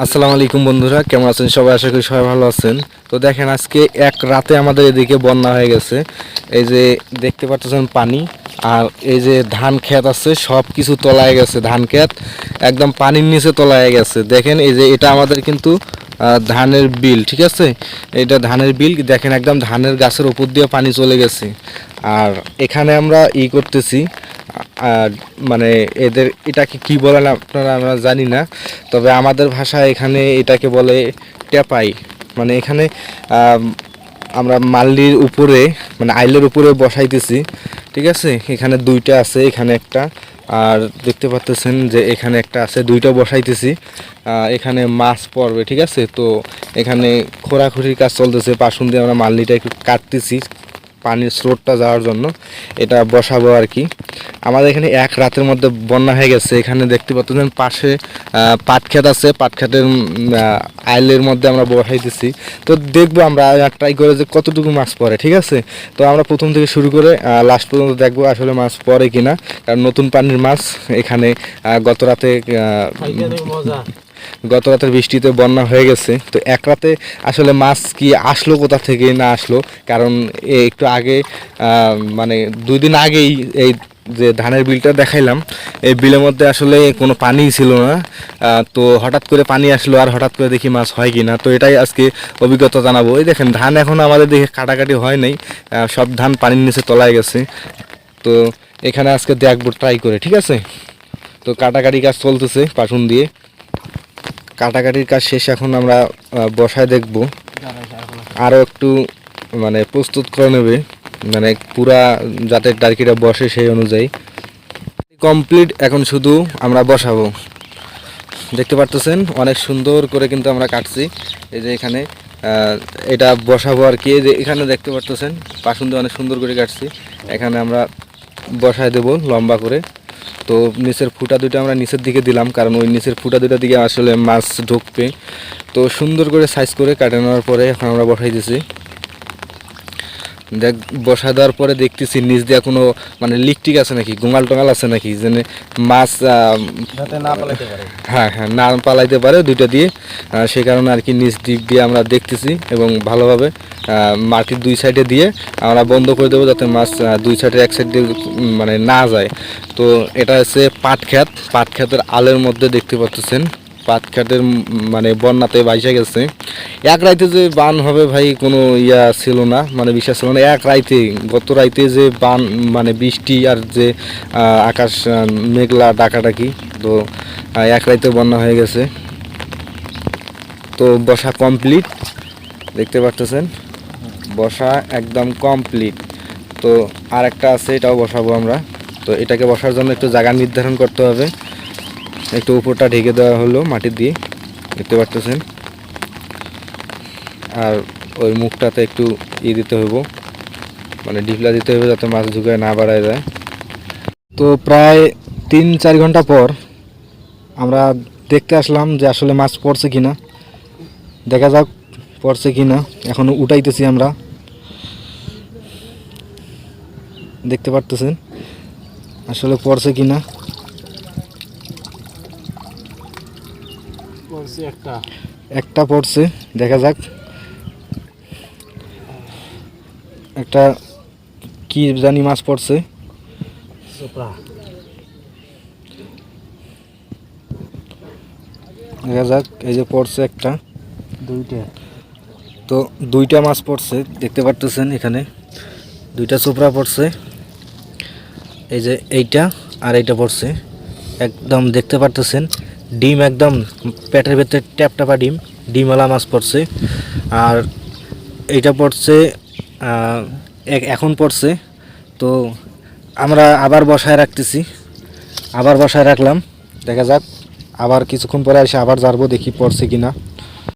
আসসালামু আলাইকুম বন্ধুরা, কেমন আছেন সবাই? আশা করি সবাই ভালো আছেন। তো দেখেন, আজকে এক রাতে আমাদের এদিকে বন্যা হয়ে গেছে। এই যে দেখতে পাচ্ছেন পানি, আর এই যে ধান ক্ষেত আছে সব কিছু তলায় গেছে। ধান ক্ষেত একদম পানির নিচে তলায় গেছে। দেখেন এই যে এটা আমাদের কিন্তু ধানের বিল, ঠিক আছে? এটা ধানের বিল, দেখেন একদম ধানের গাছের উপর দিয়ে পানি চলে গেছে। আর এখানে আমরা করতেছি, আর মানে এটাকে কি বলেন আপনারা আমরা জানি না, তবে আমাদের ভাষায় এখানে এটাকে বলে টেপাই। মানে এখানে আমরা মাল্লির উপরে মানে আইলের উপরে বসাইতেছি, ঠিক আছে? এখানে দুইটা আছে, এখানে একটা, আর দেখতে পাচ্ছেন যে এখানে একটা আছে, দুইটা বসাইতেছি। এখানে মাছ পড়বে, ঠিক আছে? তো এখানে খোরাখুরির কাজ চলতেছে, পাশুন দিয়ে আমরা মাল্লিটা একটু কাটতেছি পানির স্রোতটা যাওয়ার জন্য, এটা বসাবো আর কি। আমাদের এখানে এক রাতের মধ্যে বন্যা হয়ে গেছে। এখানে দেখতে পাচ্ছেন পাশে পাট ক্ষেত আছে, পাট ক্ষেতের আইলের মধ্যে আমরা বসাইতেছি। তো দেখবো আমরা ট্রাই করে যে কতটুকু মাছ পড়ে, ঠিক আছে? তো আমরা প্রথম থেকে শুরু করে লাস্ট পর্যন্ত দেখবো আসলে মাছ পড়ে কিনা, কারণ নতুন পানির মাছ এখানে গত রাতের বৃষ্টিতে বন্যা হয়ে গেছে। তো এক রাতে আসলে মাছ কি আসলো কোথা থেকে না আসলো, কারণ একটু আগে মানে 2 দিন আগেই এই যে ধানের বিলটা দেখাইলাম, এই বিলের মধ্যে আসলে কোনো পানি ছিল না। তো হঠাৎ করে পানি আসলো, আর হঠাৎ করে দেখি মাছ হয় কি না। তো এটাই আজকে অভিজ্ঞতা জানাবো। এই দেখেন ধান এখন আমাদের দেখে কাটাকাটি হয় নাই, সব ধান পানির নিচে তলায় গেছে। তো এখানে আজকে দেখবো ট্রাই করে, ঠিক আছে? তো কাটাকাটি কাজ চলতেছে পাশুন দিয়ে, কাটাকাটির কাজ শেষ। এখন আমরা বসায় দেখব, আরও একটু মানে প্রস্তুত করে নেবে, মানে পুরা যাতে টার্কিটা বসে সেই অনুযায়ী। কমপ্লিট, এখন শুধু আমরা বসাবো। দেখতে পারতেছেন অনেক সুন্দর করে কিন্তু আমরা কাটছি। এই যে এখানে এটা বসাবো আর কি। যে এখানে দেখতে পারতেছেন পাশুন দিয়ে অনেক সুন্দর করে কাটছি। এখানে আমরা বসায় দেব লম্বা করে। তো নিচের ফুটা দুটো আমরা নিচের দিকে দিলাম, কারণ ওই নিচের ফুটা দুটার দিকে আসলে মাছ ঢুকবে। তো সুন্দর করে সাইজ করে কাটে নেওয়ার পরে এখন আমরা বসাই দিছি। দেখ বসা দেওয়ার পরে দেখতেছি নিচ দিয়ে কোনো মানে লিকটিক আছে নাকি, গোঙাল টোঙাল আছে নাকি, যেন মাছ না পালাইতে পারে। হ্যাঁ হ্যাঁ, না পালাইতে পারে দুইটা দিয়ে, সেই কারণে আর কি নিচ দিক দিয়ে আমরা দেখতেছি, এবং ভালোভাবে মাটির 2 সাইডে দিয়ে আমরা বন্ধ করে দেবো, যাতে মাছ 2 সাইডের এক সাইড দিয়ে মানে না যায়। তো এটা হচ্ছে পাট ক্ষেত, পাট ক্ষেতের আলের মধ্যে দেখতে পাচ্ছেন পাট ক্ষেতের মানে বন্যাতে ভাইসা গেছে। এক রাইতে যে বান হবে ভাই কোনো ছিল না, মানে বিশ্বাস ছিল না। এক রাইতে, গত রাইতে যে বান মানে বৃষ্টি আর যে আকাশ মেঘলা ডাকাডাকি, তো এক রাইতে বন্যা হয়ে গেছে। তো বসা কমপ্লিট, দেখতে পাচ্ছেন বসা একদম কমপ্লিট। তো আর একটা আছে, এটাও বসাবো আমরা। তো এটাকে বসার জন্য একটু জায়গা নির্ধারণ করতে হবে। একটু উপরটা ঢেকে দেওয়া হলো মাটি দিয়ে, দেখতে পাচ্ছেন। আর ওই মুখটাতে একটু দিতে হইব, মানে ডিপলা দিতে হবে, যাতে মাছ ঢুকায় না বাড়ায় যায়। তো প্রায় 3-4 ঘন্টা পর আমরা দেখতে আসলাম যে আসলে মাছ পড়ছে কিনা। দেখা যাক পড়ছে কিনা। এখন উঠাইতেছি আমরা, দেখতে পারতেছেন আসলে পড়ছে কিনা। একটা পড়ছে, দেখা যাক। একটা কি জানি মাছ পড়ছে, দেখা যাক। এই যে পড়ছে একটা, তো 2টা মাছ পড়ছে, দেখতে পারতেছেন এখানে 2টা চোপড়া পড়ছে। এই যে এইটা আর এইটা পড়ছে, একদম দেখতে পারতেছেন ডিম, একদম পেটের ভেতরে ট্যাপটাপা ডিম, ডিমওয়ালা মাছ পড়ছে। আর এইটা পড়ছে এখন পড়ছে। তো আমরা আবার বসায় রাখতেছি, আবার বসায় রাখলাম, দেখা যাক। আবার কিছুক্ষণ পরে এসে আবার জারবো, দেখি পড়ছে কিনা।